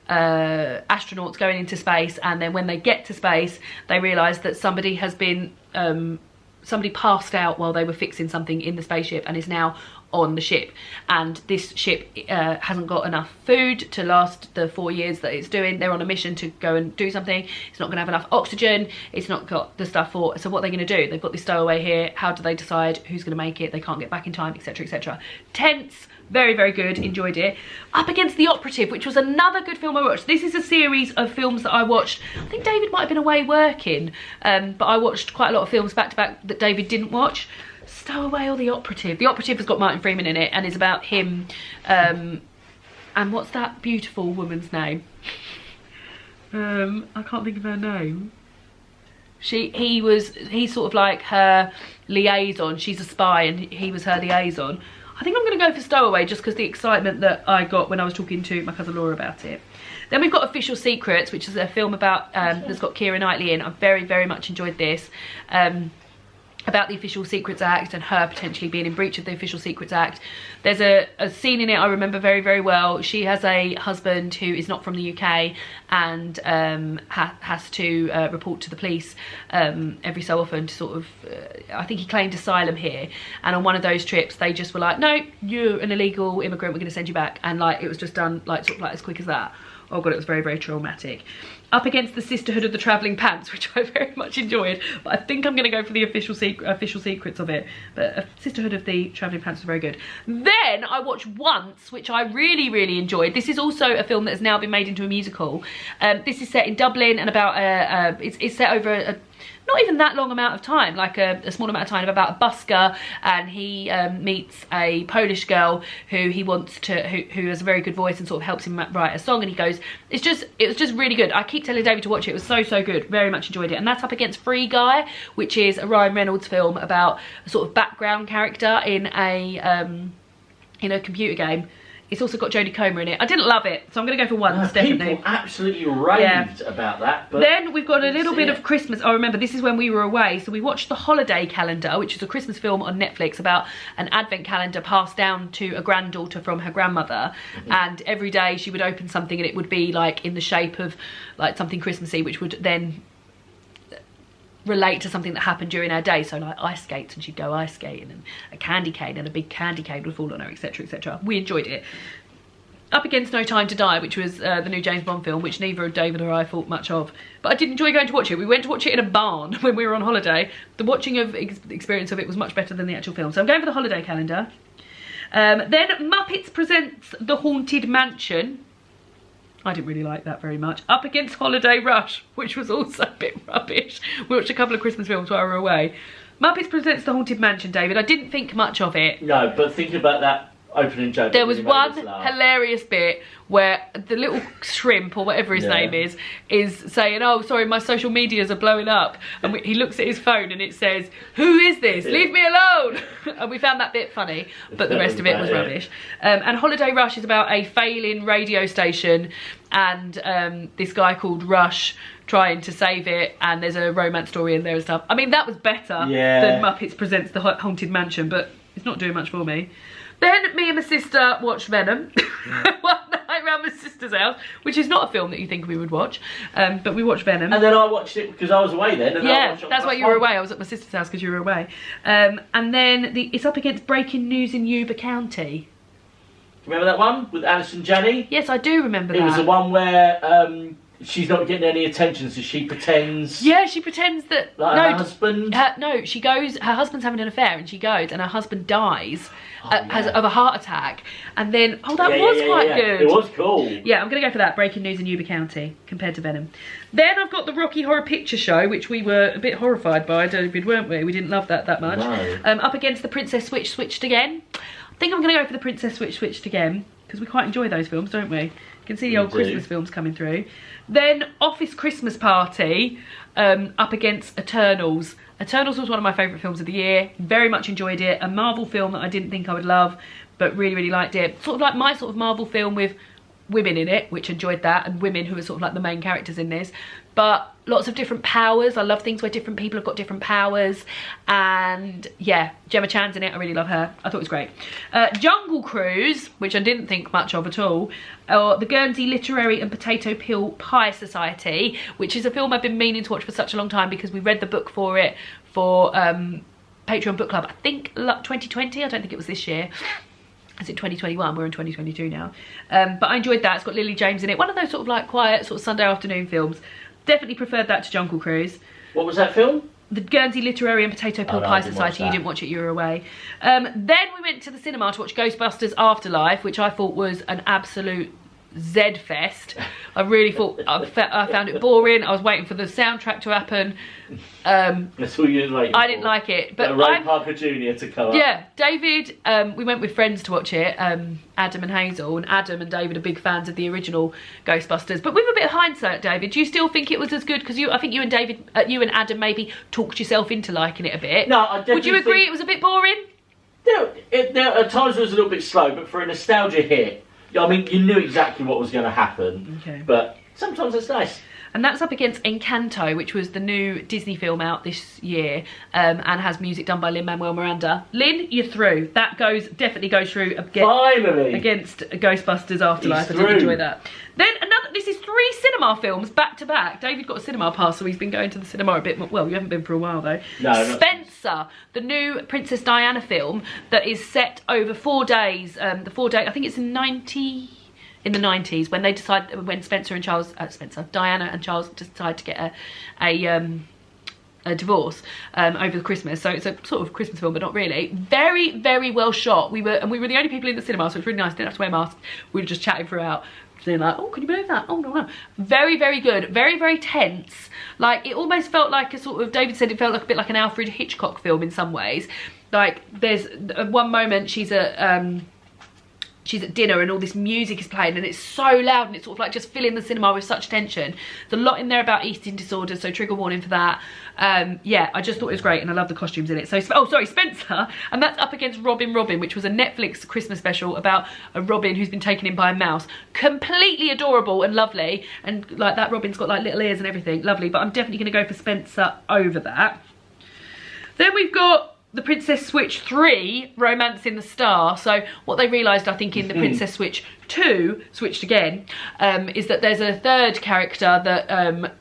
astronauts going into space, and then when they get to space, they realise that somebody has been... somebody passed out while they were fixing something in the spaceship and is now on the ship, and this ship hasn't got enough food to last the 4 years that it's doing. They're on a mission to go and do something. It's not going to have enough oxygen. It's not got the stuff for... So what are they going to do? They've got this stowaway here. How do they decide who's going to make it? They can't get back in time, etc, etc. Tense. Very, very good. Enjoyed it. Up against The Operative, which was another good film I watched. This is a series of films that I watched. I think David might have been away working, but I watched quite a lot of films back to back that David didn't watch. Stowaway or The Operative? The Operative has got Martin Freeman in it and is about him. And what's that beautiful woman's name? I can't think of her name. He's sort of like her liaison. She's a spy and he was her liaison. I think I'm going to go for Stowaway just because the excitement that I got when I was talking to my cousin Laura about it. Then we've got Official Secrets, which is a film about that's got Keira Knightley in. I very, very much enjoyed this. about the Official Secrets Act and her potentially being in breach of the Official Secrets Act. There's a scene in it I remember very, very well. She has a husband who is not from the UK and has to report to the police every so often to sort of, I think he claimed asylum here. And on one of those trips, they just were like, no, you're an illegal immigrant, we're going to send you back. And like, it was just done like sort of like as quick as that. Oh God, it was very, very traumatic. Up against the Sisterhood of the Travelling Pants, which I very much enjoyed, but I think I'm going to go for the official secrets of it. But Sisterhood of the Travelling Pants was very good. Then I watched Once, which I really, really enjoyed. This is also a film that has now been made into a musical. This is set in Dublin and about it's set over a not even that long amount of time, like a small amount of time, about a busker, and he meets a Polish girl who he wants to, who has a very good voice and sort of helps him write a song, and he goes, it was just really good. I keep telling David to watch it. It was so, so good. Very much enjoyed it. And that's up against Free Guy, which is a Ryan Reynolds film about a sort of background character in a computer game. It's also got Jodie Comer in it. I didn't love it, so I'm going to go for Once, definitely. People absolutely raved about that. But then we've got a little bit of Christmas. Oh, remember, this is when we were away. So we watched The Holiday Calendar, which is a Christmas film on Netflix about an advent calendar passed down to a granddaughter from her grandmother. And every day she would open something and it would be like in the shape of like something Christmassy, which would then relate to something that happened during her day. So like ice skates, and she'd go ice skating, and a candy cane, and a big candy cane would fall on her, etc, etc. We enjoyed it. Up against No Time to Die, which was the new James Bond film, which neither David or I thought much of, but I did enjoy going to watch it. We went to watch it in a barn when we were on holiday. The watching of experience of it was much better than the actual film, so I'm going for The Holiday Calendar. Then Muppets Presents The Haunted Mansion. I didn't really like that very much. Up against Holiday Rush, which was also a bit rubbish. We watched a couple of Christmas films while we were away. Muppets Presents The Haunted Mansion, David. I didn't think much of it. No, but thinking about that opening joke. There was one hilarious bit where the little shrimp, or whatever his name is saying, oh, sorry, my social medias are blowing up. And he looks at his phone and it says, who is this? Leave me alone. And we found that bit funny, but the rest of it was rubbish. And Holiday Rush is about a failing radio station and this guy called Rush trying to save it, and there's a romance story in there and stuff. I mean, that was better than Muppets Presents The Haunted Mansion, but it's not doing much for me. Then me and my sister watched Venom one night around my sister's house, which is not a film that you think we would watch, but we watched Venom. And then I watched it because I was away then. And yeah, that's why you were away. I was at my sister's house because you were away. And then it's up against Breaking News in Yuba County. Remember that one with Alison Janney? Yes, I do remember that. It was the one where she's not getting any attention, so she pretends. Yeah, she pretends that. Like her husband. No, she goes. Her husband's having an affair, and she goes, and her husband dies of a heart attack. And then, that was quite good. It was cool. Yeah, I'm gonna go for that. Breaking News in Yuba County compared to Venom. Then I've got the Rocky Horror Picture Show, which we were a bit horrified by, David, weren't we? We didn't love that much. No. Up against the Princess Switched Again. I think I'm gonna go for the Princess Switched Again because we quite enjoy those films, don't we? You can see the old Christmas films coming through. Then Office Christmas Party up against Eternals. Eternals was one of my favourite films of the year. Very much enjoyed it. A Marvel film that I didn't think I would love, but really, really liked it. Sort of like my sort of Marvel film with women in it, which enjoyed that, and women who are sort of like the main characters in this. But lots of different powers. I love things where different people have got different powers. And yeah, Gemma Chan's in it. I really love her. I thought it was great. Jungle Cruise, which I didn't think much of at all. Or the Guernsey Literary and Potato Peel Pie Society, which is a film I've been meaning to watch for such a long time because we read the book for it for Patreon Book Club. I think 2020. I don't think it was this year. Is it 2021? We're in 2022 now. But I enjoyed that. It's got Lily James in it. One of those sort of like quiet sort of Sunday afternoon films. Definitely preferred that to Jungle Cruise. What was that film? The Guernsey Literary and Potato Peel Pie Society. You didn't watch it, you were away. Then we went to the cinema to watch Ghostbusters Afterlife, which I thought was an absolute Z-fest. I really thought, I found it boring. I was waiting for the soundtrack to happen. That's all you didn't like. I didn't like it. But Ray Parker Jr. to come up. Yeah, David, we went with friends to watch it, Adam and Hazel, and Adam and David are big fans of the original Ghostbusters. But with a bit of hindsight, David, do you still think it was as good? Because I think you and David, you and Adam maybe talked yourself into liking it a bit. No, I definitely. Would you agree it was a bit boring? There at times it was a little bit slow, but for a nostalgia hit, I mean, you knew exactly what was going to happen. Okay. But sometimes it's nice. And that's up against Encanto, which was the new Disney film out this year, and has music done by Lin-Manuel Miranda. Lynn, you're through. That definitely goes through against Ghostbusters Afterlife. I did enjoy that. Then this is 3 cinema films back to back. David got a cinema pass, so he's been going to the cinema a bit more. Well, you haven't been for a while though. No. Spencer, the new Princess Diana film that is set over 4 days. The 4 day, I think it's in the 90s when when Diana and Charles decide to get a divorce over the Christmas. So it's a sort of Christmas film, but not really. Very, very well shot. We were the only people in the cinema, so it's really nice. Didn't have to wear masks. We were just chatting throughout. Saying like, oh, can you believe that? Oh, no. Very, very good. Very, very tense. Like, it almost felt like a sort of, David said it felt like a bit like an Alfred Hitchcock film in some ways. Like, there's one moment she's at dinner and all this music is playing and it's so loud and it's sort of like just filling the cinema with such tension. There's a lot in there about eating disorders, so trigger warning for that. Yeah, I just thought it was great and I love the costumes in it. So, Spencer, and that's up against Robin, which was a Netflix Christmas special about a Robin who's been taken in by a mouse. Completely adorable and lovely, and like that Robin's got like little ears and everything, lovely, but I'm definitely going to go for Spencer over that. Then we've got The Princess Switch 3, Romance in the Star. So what they realised, I think, in The Princess Switch 2, switched again, is that there's a third character that,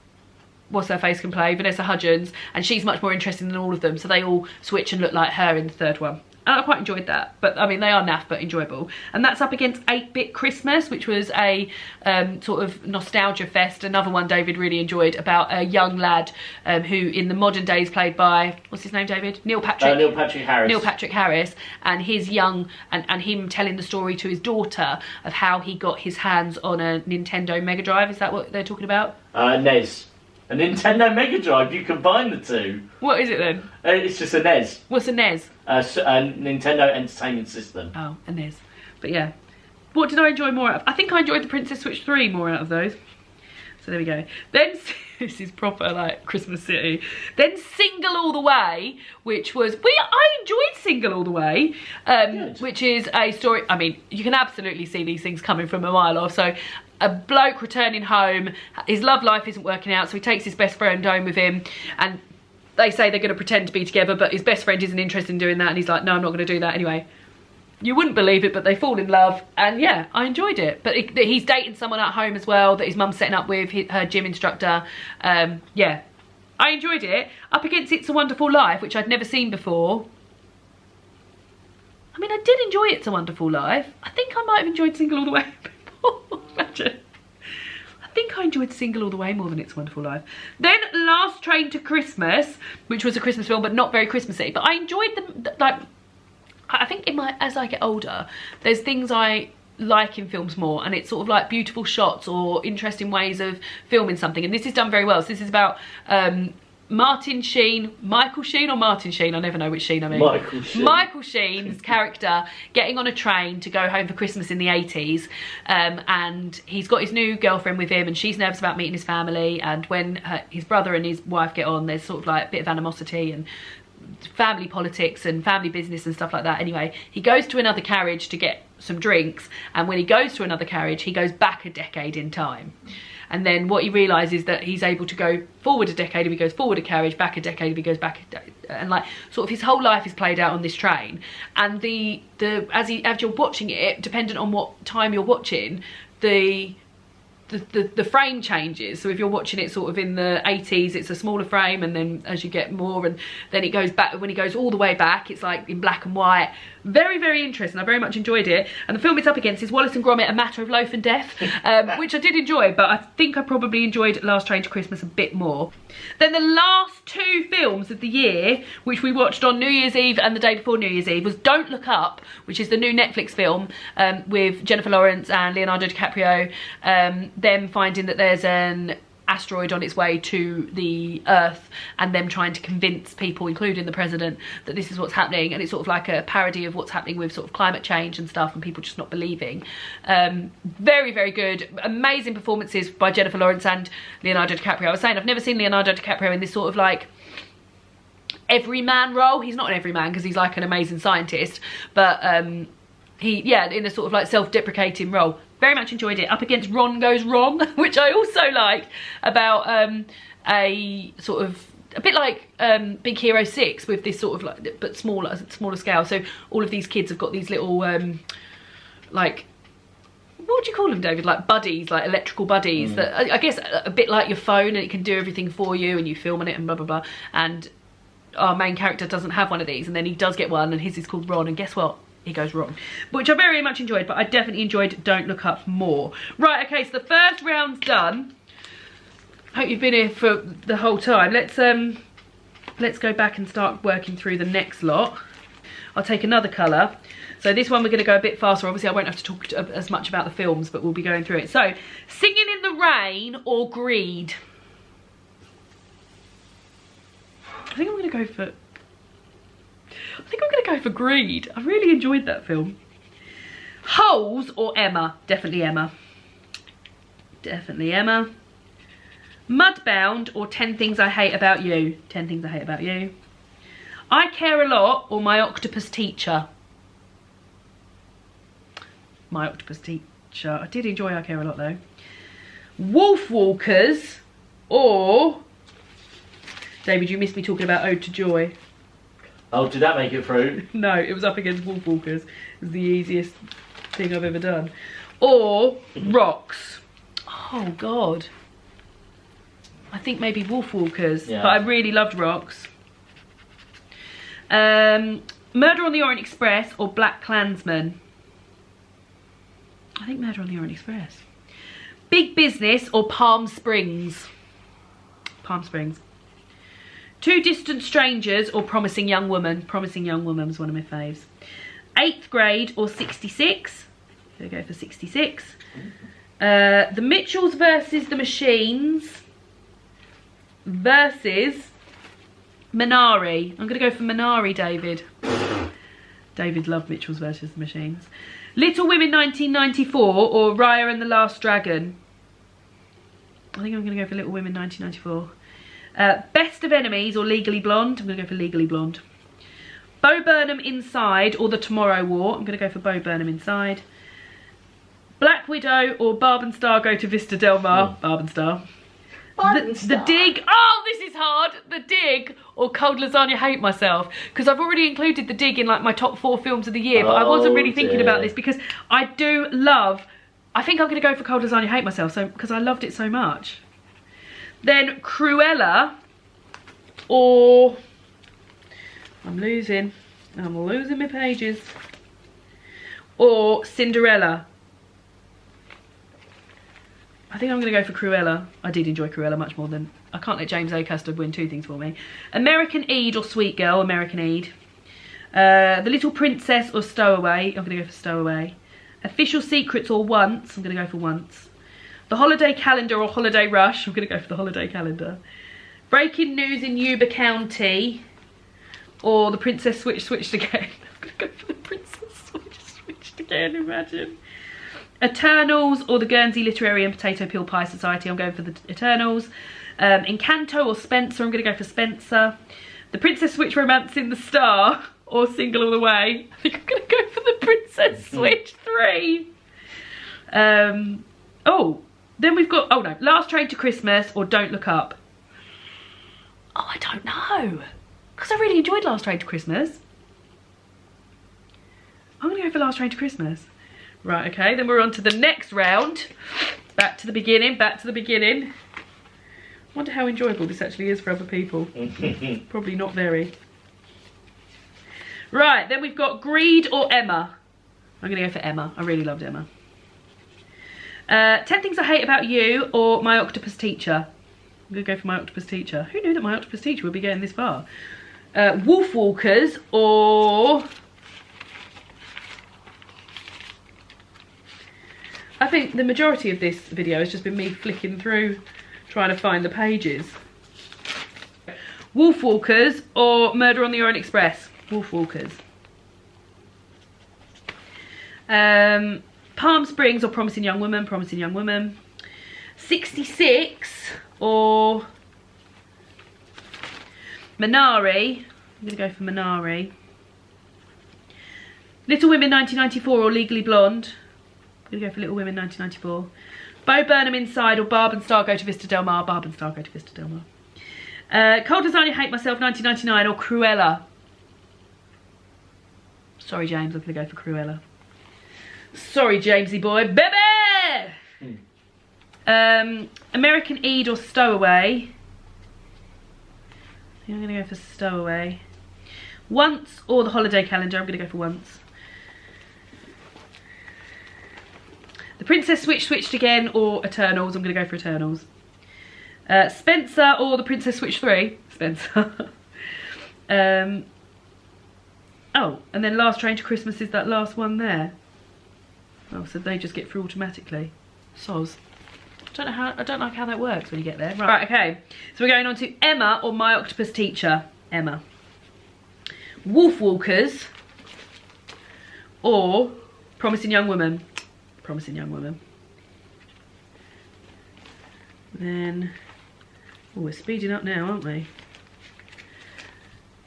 what's her face can play, Vanessa Hudgens, and she's much more interesting than all of them, so they all switch and look like her in the third one. And I quite enjoyed that, but I mean, they are naff but enjoyable. And that's up against 8-Bit Christmas, which was a sort of nostalgia fest, another one David really enjoyed, about a young lad who in the modern days played by, what's his name, David? Neil Patrick Harris. Neil Patrick Harris, and his young, and him telling the story to his daughter of how he got his hands on a Nintendo Mega Drive. Is that what they're talking about? NES. A Nintendo Mega Drive, you combine the two. What is it then? It's just a NES. What's a NES? A Nintendo Entertainment System. Oh, a NES. But yeah. What did I enjoy more out of? I think I enjoyed the Princess Switch 3 more out of those. So there we go. Then, this is proper like Christmas City. Then Single All the Way, which was, I enjoyed Single All the Way, which is a story, I mean, you can absolutely see these things coming from a mile off. So a bloke returning home, his love life isn't working out, so he takes his best friend home with him, and they say they're going to pretend to be together, but his best friend isn't interested in doing that, and he's like, no, I'm not going to do that anyway. You wouldn't believe it, but they fall in love, and yeah, I enjoyed it. But he's dating someone at home as well that his mum's setting up with, her gym instructor. Yeah, I enjoyed it. Up against It's a Wonderful Life, which I'd never seen before. I mean, I did enjoy It's a Wonderful Life. I think I might have enjoyed Single All the Way before. Imagine. I think I enjoyed Single All the Way more than It's a Wonderful Life. Then Last Train to Christmas, which was a Christmas film, but not very Christmassy. But I enjoyed them, like, I think as I get older, there's things I like in films more, and it's sort of like beautiful shots or interesting ways of filming something, and this is done very well. So this is about Michael Sheen or Martin Sheen, I never know which Sheen I mean. Michael Sheen's character getting on a train to go home for Christmas in the 80s, and he's got his new girlfriend with him, and she's nervous about meeting his family, and when his brother and his wife get on, there's sort of like a bit of animosity and family politics and family business and stuff like that. Anyway, he goes to another carriage to get some drinks, and when he goes to another carriage, he goes back a decade in time. And then what he realises is that he's able to go forward a decade if he goes forward a carriage, back a decade if he goes back and like sort of his whole life is played out on this train. And as you're watching it, dependent on what time you're watching, the frame changes. So if you're watching it sort of in the 80s, it's a smaller frame, and then as you get more, and then it goes back, when he goes all the way back, it's like in black and white. Very, very interesting. I very much enjoyed it. And the film it's up against is Wallace and Gromit: A Matter of Loaf and Death, which I did enjoy, but I think I probably enjoyed Last Train to Christmas a bit more. Then the last 2 films of the year, which we watched on New Year's Eve and the day before New Year's Eve, was Don't Look Up, which is the new Netflix film with Jennifer Lawrence and Leonardo DiCaprio, them finding that there's an asteroid on its way to the Earth, and them trying to convince people, including the president, that this is what's happening. And it's sort of like a parody of what's happening with sort of climate change and stuff, and people just not believing. Very, very good. Amazing performances by Jennifer Lawrence and Leonardo DiCaprio. I was saying, I've never seen Leonardo DiCaprio in this sort of like everyman role. He's not an everyman because he's like an amazing scientist, but in a sort of like self-deprecating role. very much enjoyed it. Up against Ron Goes Wrong, which I also like, about a sort of, a bit like Big Hero 6 with this sort of like, but smaller scale. So all of these kids have got these little like, what do you call them, David? Like buddies, like electrical buddies that I guess a bit like your phone, and it can do everything for you, and you film on it and blah blah blah. And our main character doesn't have one of these, and then he does get one, and his is called Ron, and guess what? He goes wrong, which I very much enjoyed, but I definitely enjoyed Don't Look Up more. Right, okay, so the first round's done. Hope you've been here for the whole time. Let's go back and start working through the next lot. I'll take another colour. So this one we're going to go a bit faster. Obviously I won't have to talk as much about the films, but we'll be going through it. So, Singing in the Rain or Greed? I think I'm going to go for Greed. I really enjoyed that film. Holes or Emma? Definitely Emma. Definitely Emma. Mudbound or 10 Things I Hate About You? 10 Things I Hate About You. I Care a Lot or My Octopus Teacher? My Octopus Teacher. I did enjoy I Care a Lot though. Wolfwalkers or... David, you missed me talking about Ode to Joy. Oh, did that make it through? No, it was up against Wolfwalkers. It was the easiest thing I've ever done. Or Rocks. Oh, God. I think maybe Wolfwalkers, but I really loved Rocks. Murder on the Orient Express or BlackKklansman? I think Murder on the Orient Express. Big Business or Palm Springs? Palm Springs. Two Distant Strangers or Promising Young Woman? Promising Young Woman was one of my faves. 8th Grade or 66? I'm going to go for 66. The Mitchells versus the Machines versus Minari. I'm going to go for Minari, David. David loved Mitchells versus the Machines. Little Women 1994 or Raya and the Last Dragon? I think I'm going to go for Little Women 1994. Best of Enemies or Legally Blonde? I'm going to go for Legally Blonde. Bo Burnham Inside or The Tomorrow War? I'm going to go for Bo Burnham Inside. Black Widow or Barb and Star Go to Vista Del Mar? Barb and Star. The Dig. Oh, this is hard. The Dig or Cold Lasagna Hate Myself, because I've already included The Dig in like my top 4 films of the year, but I wasn't really thinking about this because I do love, I think I'm going to go for Cold Lasagna Hate Myself, so because I loved it so much. Then Cruella or, I'm losing my pages, or Cinderella. I think I'm going to go for Cruella. I did enjoy Cruella much more than... I can't let James Acaster win 2 things for me. American Eid or Sweet Girl? American Eid. The Little Princess or Stowaway? I'm going to go for Stowaway. Official Secrets or Once? I'm going to go for Once. The Holiday Calendar or Holiday Rush? I'm going to go for the Holiday Calendar. Breaking News in Yuba County or The Princess Switched Again? I'm going to go for the Princess Switched Again, imagine. Eternals or the Guernsey Literary and Potato Peel Pie Society? I'm going for the Eternals. Encanto or Spencer? I'm going to go for Spencer. The Princess Switch Romancing the Star or Single All the Way? I think I'm going to go for the Princess Switch 3. Oh, then we've got, oh no, Last Train to Christmas or Don't Look Up? Oh, I don't know, because I really enjoyed Last Train to Christmas. I'm going to go for Last Train to Christmas. Right, okay, then we're on to the next round. Back to the beginning, back to the beginning. Wonder how enjoyable this actually is for other people. Probably not very. Right, then we've got Greed or Emma. I'm going to go for Emma. I really loved Emma. 10 Things I Hate About You or My Octopus Teacher. I'm going to go for My Octopus Teacher. Who knew that My Octopus Teacher would be getting this far? Wolfwalkers or... I think the majority of this video has just been me flicking through, trying to find the pages. Wolfwalkers or Murder on the Orient Express? Wolfwalkers. Palm Springs or Promising Young Woman? Promising Young Woman. 66 or Minari? I'm going to go for Minari. Little Women 1994 or Legally Blonde? I'm gonna go for Little Women 1994. Bo Burnham Inside or Barb and Star Go to Vista Del Mar. Barb and Star Go to Vista Del Mar. Cold as I Hate Myself 1999 or Cruella. Sorry James, I'm gonna go for Cruella. Sorry Jamesy boy, baby! American Eid or Stowaway. I think I'm gonna go for Stowaway. Once or The Holiday Calendar. I'm gonna go for Once. The Princess Switched Again or Eternals. I'm gonna go for Eternals. Spencer or The Princess Switched 3. Spencer. Oh, and then Last Train to Christmas is that last one there. Oh, so they just get through automatically. Soz. I don't like how that works when you get there. Right, okay. So we're going on to Emma or My Octopus Teacher. Emma. Wolfwalkers or Promising Young Woman. Promising Young Woman. Then, oh, we're speeding up now, aren't we?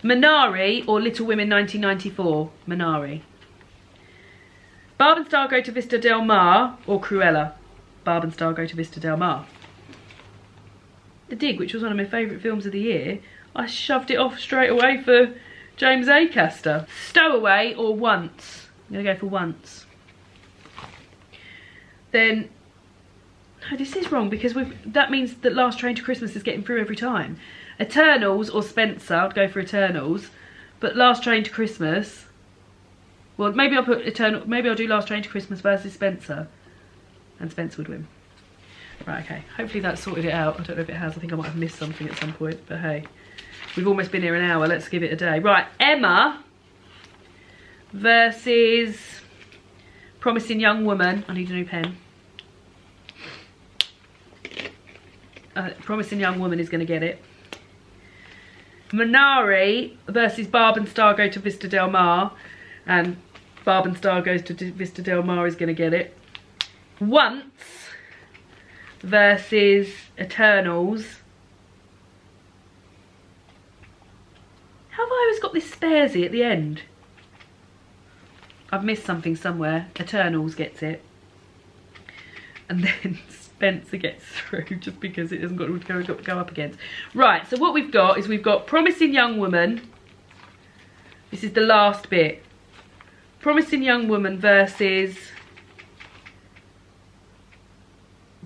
Minari or Little Women 1994. Minari. Barb and Star Go to Vista Del Mar or Cruella. Barb and Star Go to Vista Del Mar. The Dig, which was one of my favourite films of the year, I shoved it off straight away for James Acaster. Stowaway or Once. I'm going to go for Once. Then, no, this is wrong because that means that Last Train to Christmas is getting through every time. Eternals or Spencer. I'd go for Eternals. But Last Train to Christmas. Well, maybe I'll put Eternal. Maybe I'll do Last Train to Christmas versus Spencer. And Spencer would win. Right, okay. Hopefully that sorted it out. I don't know if it has. I think I might have missed something at some point. But hey, we've almost been here an hour. Let's give it a day. Right, Emma versus Promising Young Woman. I need a new pen. Promising Young Woman is going to get it. Minari versus Barb and Star Go to Vista Del Mar. And Barb and Star Goes to Vista Del Mar is going to get it. Once versus Eternals. How have I always got this sparesy at the end? I've missed something somewhere. Eternals gets it. And then Spencer gets through just because it hasn't got to go up against. Right, so what we've got is we've got Promising Young Woman. This is the last bit. Promising Young Woman versus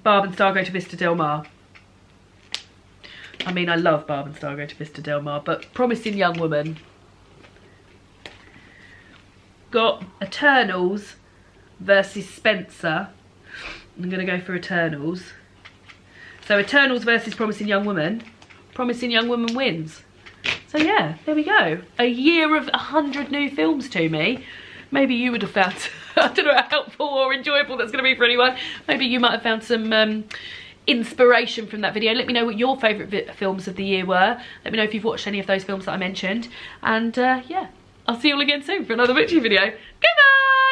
Barb and Star Go to Vista Del Mar. I mean, I love Barb and Star Go to Vista Del Mar, but Promising Young Woman. Got Eternals versus Spencer. I'm going to go for Eternals. So Eternals versus Promising Young Woman. Promising Young Woman wins. So yeah, there we go. A year of 100 new films to me. Maybe you would have found, I don't know how helpful or enjoyable that's going to be for anyone. Maybe you might have found some inspiration from that video. Let me know what your favourite films of the year were. Let me know if you've watched any of those films that I mentioned. And yeah, I'll see you all again soon for another Witchy video. Goodbye!